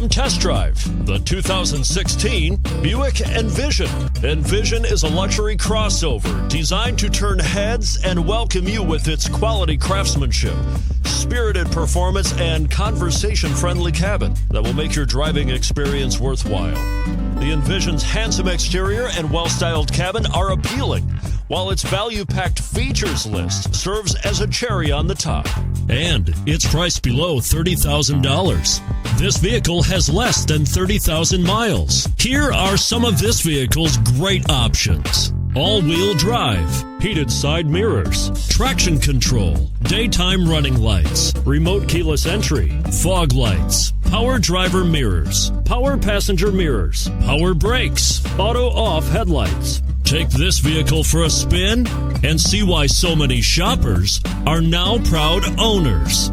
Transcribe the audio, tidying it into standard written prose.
Come test drive the 2016 Buick Envision. Envision is a luxury crossover designed to turn heads and welcome you with its quality craftsmanship, spirited performance, and conversation-friendly cabin that will make your driving experience worthwhile. The Envision's handsome exterior and well-styled cabin are appealing, while its value-packed features list serves as a cherry on the top. And it's priced below $30,000. This vehicle has less than 30,000 miles. Here are some of this vehicle's great options: all-wheel drive, heated side mirrors, traction control, daytime running lights, remote keyless entry, fog lights, power driver mirrors, power passenger mirrors, power brakes, auto-off headlights. Take this vehicle for a spin and see why so many shoppers are now proud owners.